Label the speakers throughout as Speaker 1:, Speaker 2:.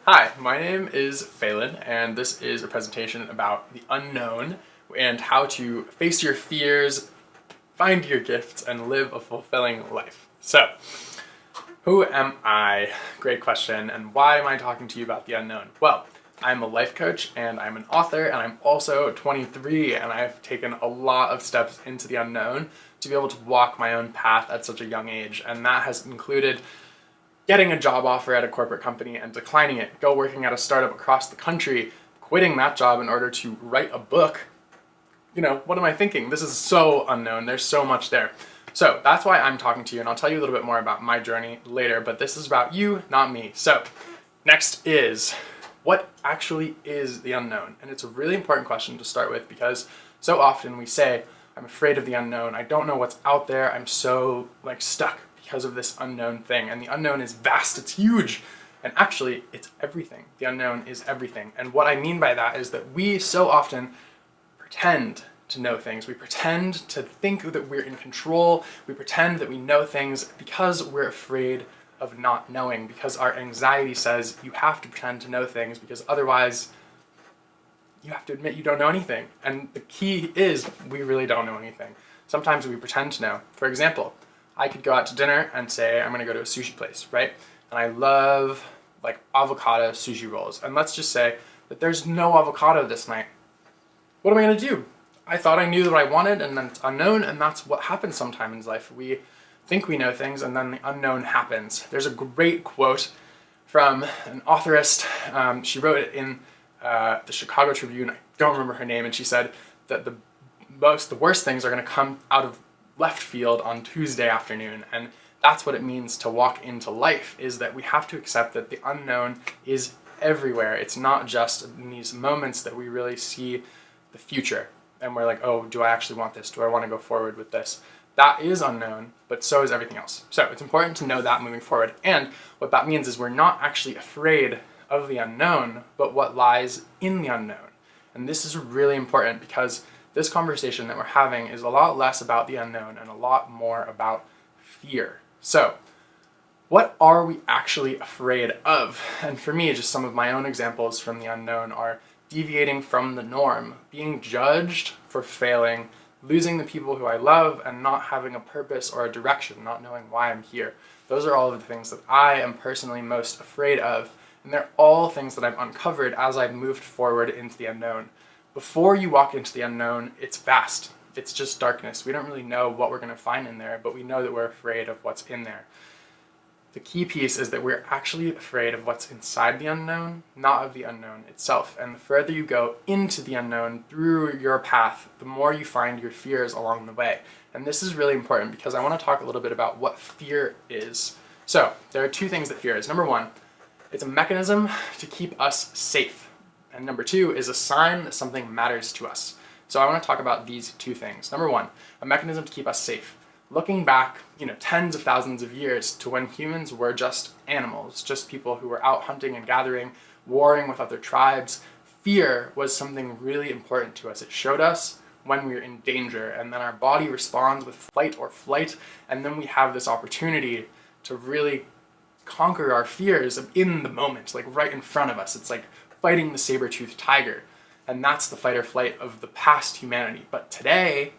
Speaker 1: Hi, my name is Phelan, and this is a presentation about the unknown and how to face your fears, find your gifts, and live a fulfilling life. So, who am I? Great question. And why am I talking to you about the unknown? Well, I'm a life coach and I'm an author, and I'm also 23, and I've taken a lot of steps into the unknown to be able to walk my own path at such a young age. And that has included getting a job offer at a corporate company and declining it, go working at a startup across the country, quitting that job in order to write a book. What am I thinking? This is so unknown. There's so much there. So that's why I'm talking to you, and I'll tell you a little bit more about my journey later, but this is about you, not me. So next is, what actually is the unknown? And it's a really important question to start with, because so often we say, I'm afraid of the unknown. I don't know what's out there. I'm so stuck because of this unknown thing. And the unknown is vast, it's huge. And actually, it's everything. The unknown is everything. And what I mean by that is that we so often pretend to know things. We pretend to think that we're in control. We pretend that we know things because we're afraid of not knowing, because our anxiety says you have to pretend to know things, because otherwise you have to admit you don't know anything. And the key is, we really don't know anything. Sometimes we pretend to know. For example, I could go out to dinner and say, I'm gonna go to a sushi place, right? And I love avocado sushi rolls. And let's just say that there's no avocado this night. What am I gonna do? I thought I knew what I wanted, and then it's unknown, and that's what happens sometimes in life. We think we know things, and then the unknown happens. There's a great quote from an authorist. She wrote it in the Chicago Tribune. I don't remember her name, and she said that the worst things are gonna come out of left field on Tuesday afternoon. And that's what it means to walk into life, is that we have to accept that the unknown is everywhere. It's not just in these moments that we really see the future and we're like, oh, do I actually want this? Do I want to go forward with this? That is unknown, but so is everything else. So it's important to know that moving forward. And what that means is we're not actually afraid of the unknown, but what lies in the unknown. And this is really important, because this conversation that we're having is a lot less about the unknown and a lot more about fear. So, what are we actually afraid of? And for me, just some of my own examples from the unknown are deviating from the norm, being judged for failing, losing the people who I love, and not having a purpose or a direction, not knowing why I'm here. Those are all of the things that I am personally most afraid of, and they're all things that I've uncovered as I've moved forward into the unknown. Before you walk into the unknown, it's vast. It's just darkness. We don't really know what we're going to find in there, but we know that we're afraid of what's in there. The key piece is that we're actually afraid of what's inside the unknown, not of the unknown itself. And the further you go into the unknown through your path, the more you find your fears along the way. And this is really important, because I want to talk a little bit about what fear is. So, there are two things that fear is. Number one, it's a mechanism to keep us safe. And number two is a sign that something matters to us. So I want to talk about these two things. Number one, a mechanism to keep us safe. Looking back, tens of thousands of years to when humans were just animals, just people who were out hunting and gathering, warring with other tribes, fear was something really important to us. It showed us when we're in danger, and then our body responds with fight or flight, and then we have this opportunity to really conquer our fears in the moment, right in front of us. It's like fighting the saber-toothed tiger. And that's the fight or flight of the past humanity. But today,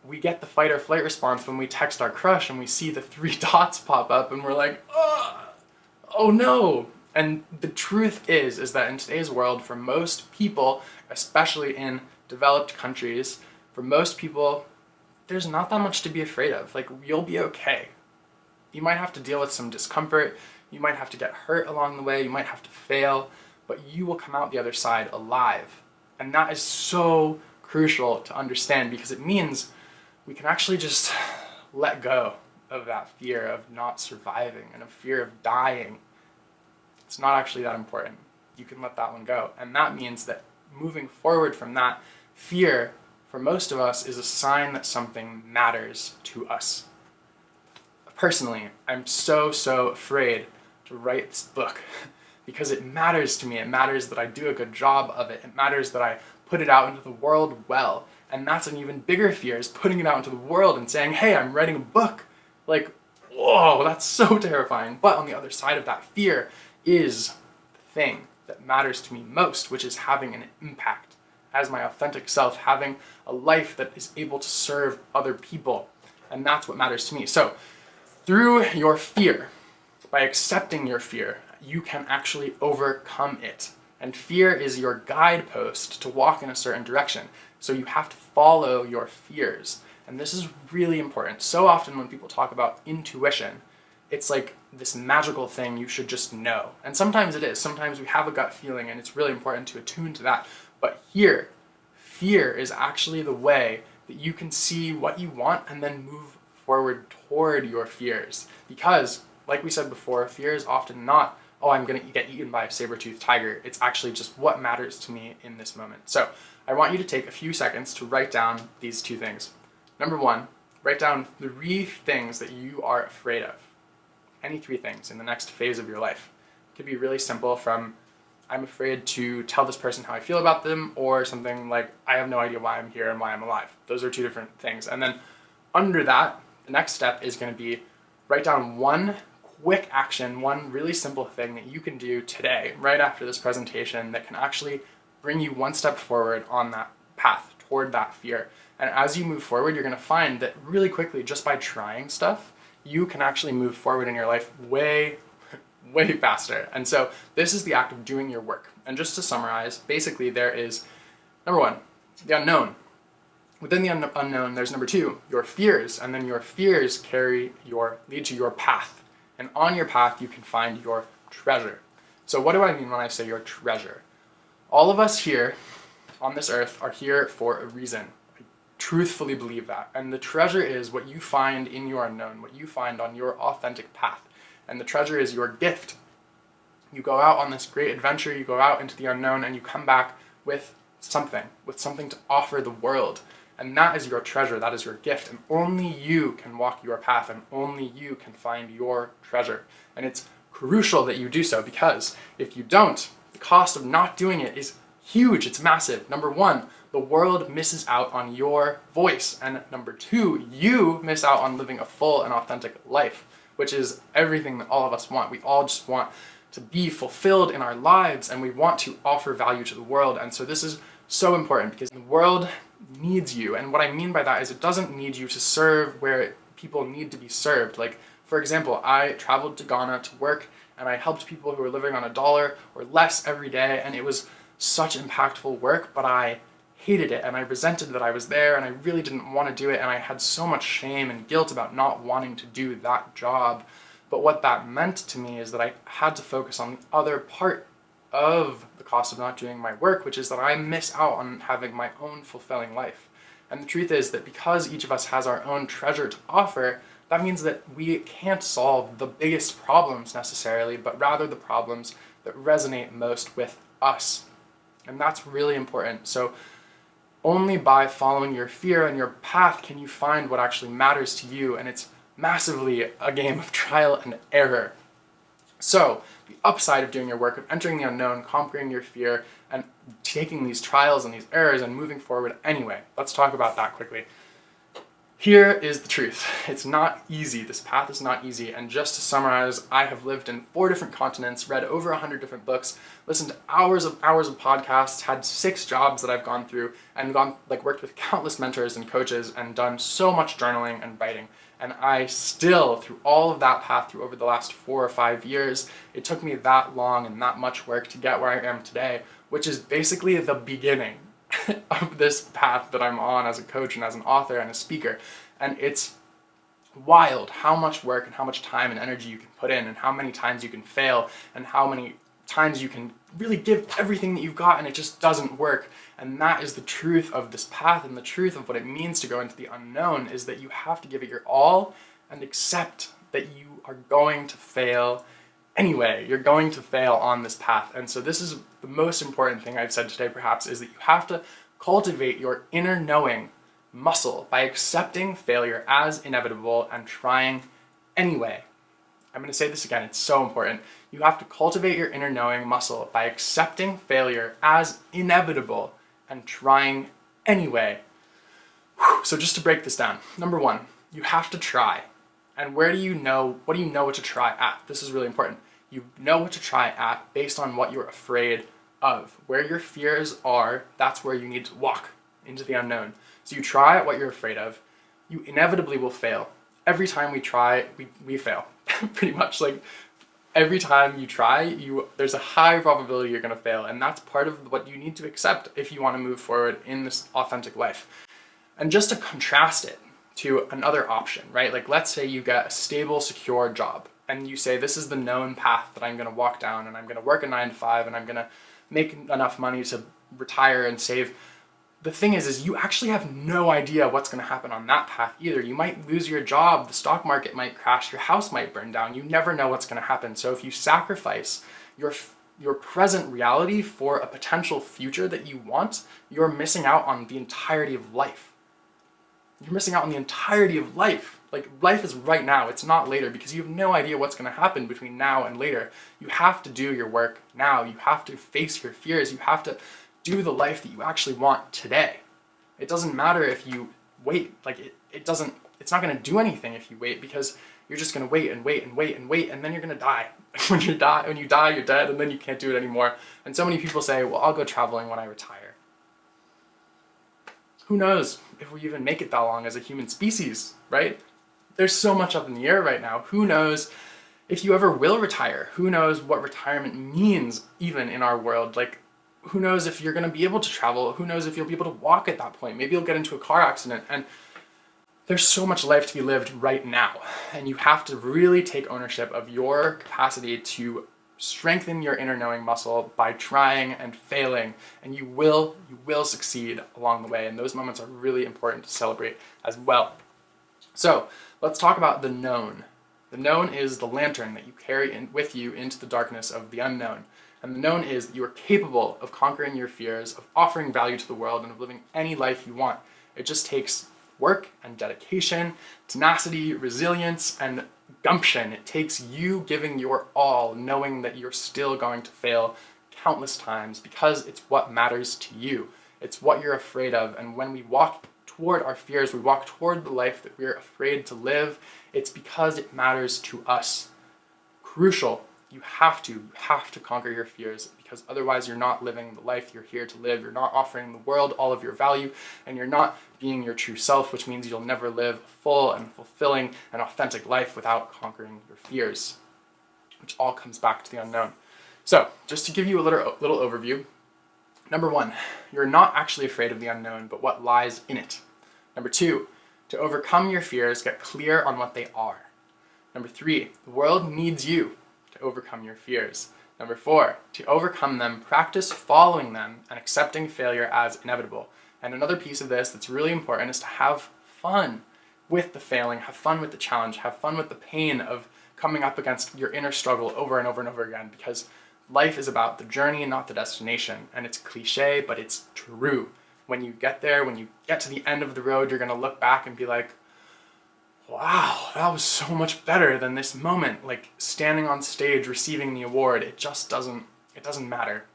Speaker 1: we get the fight or flight response when we text our crush and we see the 3 dots pop up and we're like, oh no. And the truth is that in today's world, for most people, especially in developed countries, for most people, there's not that much to be afraid of. You'll be okay. You might have to deal with some discomfort. You might have to get hurt along the way. You might have to fail. But you will come out the other side alive. And that is so crucial to understand, because it means we can actually just let go of that fear of not surviving and a fear of dying. It's not actually that important. You can let that one go. And that means that moving forward from that, fear, for most of us, is a sign that something matters to us. Personally, I'm so afraid to write this book, because it matters to me. It matters that I do a good job of it. It matters that I put it out into the world well. And that's an even bigger fear, is putting it out into the world and saying, hey, I'm writing a book. Whoa, that's so terrifying. But on the other side of that fear is the thing that matters to me most, which is having an impact as my authentic self, having a life that is able to serve other people. And that's what matters to me. So through your fear, by accepting your fear, you can actually overcome it. And fear is your guidepost to walk in a certain direction. So you have to follow your fears. And this is really important. So often when people talk about intuition, it's like this magical thing you should just know. And sometimes it is. Sometimes we have a gut feeling and it's really important to attune to that. But here, fear is actually the way that you can see what you want and then move forward toward your fears. Because, like we said before, fear is often not, oh, I'm going to get eaten by a saber-toothed tiger. It's actually just what matters to me in this moment. So I want you to take a few seconds to write down these two things. Number one, write down 3 things that you are afraid of. Any 3 things in the next phase of your life. It could be really simple, from I'm afraid to tell this person how I feel about them, or something like I have no idea why I'm here and why I'm alive. Those are 2 different things. And then under that, the next step is going to be write down one quick action, one really simple thing that you can do today, right after this presentation, that can actually bring you one step forward on that path toward that fear. And as you move forward, you're going to find that really quickly, just by trying stuff, you can actually move forward in your life way faster. And so this is the act of doing your work. And just to summarize, basically there is, number 1, the unknown. Within the unknown, there's number 2, your fears. And then your fears lead to your path. And on your path, you can find your treasure. So what do I mean when I say your treasure? All of us here on this earth are here for a reason. I truthfully believe that. And the treasure is what you find in your unknown, what you find on your authentic path. And the treasure is your gift. You go out on this great adventure, you go out into the unknown, and you come back with something to offer the world. And that is your treasure, that is your gift. And only you can walk your path, and only you can find your treasure. And it's crucial that you do so, because if you don't, the cost of not doing it is huge, it's massive. Number 1, the world misses out on your voice. And number 2, you miss out on living a full and authentic life, which is everything that all of us want. We all just want to be fulfilled in our lives, and we want to offer value to the world. And so this is so important, because the world needs you. And what I mean by that is it doesn't need you to serve where people need to be served. Like, for example, I traveled to Ghana to work, and I helped people who were living on $1 or less every day, and it was such impactful work, but I hated it, and I resented that I was there, and I really didn't want to do it, and I had so much shame and guilt about not wanting to do that job. But what that meant to me is that I had to focus on the other part of the cost of not doing my work, which is that I miss out on having my own fulfilling life. And the truth is that because each of us has our own treasure to offer, that means that we can't solve the biggest problems necessarily, but rather the problems that resonate most with us. And that's really important. So only by following your fear and your path can you find what actually matters to you, and it's massively a game of trial and error. So the upside of doing your work, of entering the unknown, conquering your fear, and taking these trials and these errors and moving forward anyway. Let's talk about that quickly. Here is the truth. It's not easy. This path is not easy. And just to summarize, I have lived in 4 different continents, read over 100 different books, listened to hours of podcasts, had 6 jobs that I've gone through, and worked with countless mentors and coaches, and done so much journaling and writing. And I still, through all of that path, through over the last 4 or 5 years, it took me that long and that much work to get where I am today, which is basically the beginning of this path that I'm on as a coach and as an author and a speaker. And it's wild how much work and how much time and energy you can put in, and how many times you can fail, and how many times you can really give everything that you've got and it just doesn't work. And that is the truth of this path, and the truth of what it means to go into the unknown is that you have to give it your all and accept that you are going to fail anyway. You're going to fail on this path. And so this is the most important thing I've said today, perhaps, is that you have to cultivate your inner knowing muscle by accepting failure as inevitable and trying anyway. I'm going to say this again, it's so important. You have to cultivate your inner knowing muscle by accepting failure as inevitable and trying anyway. So just to break this down, number 1, you have to try. And what do you know what to try at? This is really important. You know what to try at based on what you're afraid of. Where your fears are, that's where you need to walk into the unknown. So you try at what you're afraid of. You inevitably will fail. Every time we try, we fail. Pretty much, like, every time you try, there's a high probability you're going to fail, and that's part of what you need to accept if you want to move forward in this authentic life. And just to contrast it to another option, right? Like, let's say you get a stable, secure job, and you say, this is the known path that I'm going to walk down, and I'm going to work a 9 to 5, and I'm going to make enough money to retire and save. The thing is you actually have no idea what's going to happen on that path either. You might lose your job, the stock market might crash, your house might burn down. You never know what's going to happen. So if you sacrifice your present reality for a potential future that you want, you're missing out on the entirety of life. You're missing out on the entirety of life. Like, life is right now, it's not later, because you have no idea what's going to happen between now and later. You have to do your work now. You have to face your fears. You have to do the life that you actually want today. It doesn't matter if you wait. Like, it's not going to do anything if you wait, because you're just going to wait and wait and wait and wait, and then you're going to die. When you die, you're dead, and then you can't do it anymore. And so many people say, well, I'll go traveling when I retire. Who knows if we even make it that long as a human species, right? There's so much up in the air right now. Who knows if you ever will retire? Who knows what retirement means even in our world? Like, who knows if you're going to be able to travel? Who knows if you'll be able to walk at that point? Maybe you'll get into a car accident. And there's so much life to be lived right now. And you have to really take ownership of your capacity to strengthen your inner knowing muscle by trying and failing. And you will succeed along the way. And those moments are really important to celebrate as well. So let's talk about the known. The known is the lantern that you carry with you into the darkness of the unknown. And the known is that you are capable of conquering your fears, of offering value to the world, and of living any life you want. It just takes work and dedication, tenacity, resilience, and gumption. It takes you giving your all, knowing that you're still going to fail countless times, because it's what matters to you. It's what you're afraid of. And when we walk toward our fears, we walk toward the life that we're afraid to live, it's because it matters to us. Crucial. You have to conquer your fears, because otherwise you're not living the life you're here to live. You're not offering the world all of your value, and you're not being your true self, which means you'll never live a full and fulfilling and authentic life without conquering your fears, which all comes back to the unknown. So, just to give you a little overview, number 1, you're not actually afraid of the unknown, but what lies in it. Number 2, to overcome your fears, get clear on what they are. Number 3, the world needs you to overcome your fears. Number 4, to overcome them, practice following them and accepting failure as inevitable. And another piece of this that's really important is to have fun with the failing, have fun with the challenge, have fun with the pain of coming up against your inner struggle over and over and over again, because life is about the journey and not the destination. And it's cliche, but it's true. When you get there, when you get to the end of the road, you're going to look back and be like, wow, that was so much better than this moment, like standing on stage receiving the award. It doesn't matter.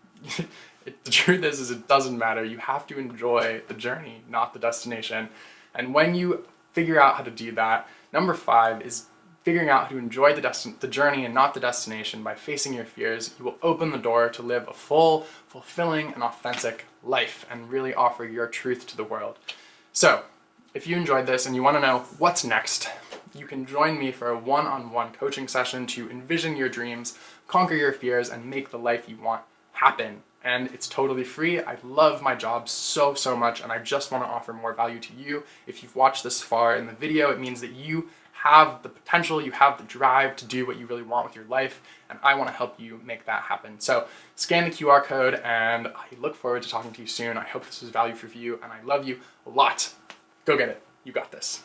Speaker 1: The truth is it doesn't matter. You have to enjoy the journey, not the destination. And when you figure out how to do that, number 5 is figuring out how to enjoy the journey and not the destination by facing your fears. You will open the door to live a full, fulfilling, and authentic life and really offer your truth to the world. So, if you enjoyed this and you want to know what's next, you can join me for a one-on-one coaching session to envision your dreams, conquer your fears, and make the life you want happen. And it's totally free. I love my job so much, and I just want to offer more value to you. If you've watched this far in the video, it means that you have the potential, you have the drive to do what you really want with your life, and I want to help you make that happen. So scan the QR code, and I look forward to talking to you soon. I hope this was value for you, and I love you a lot. Go get it. You got this.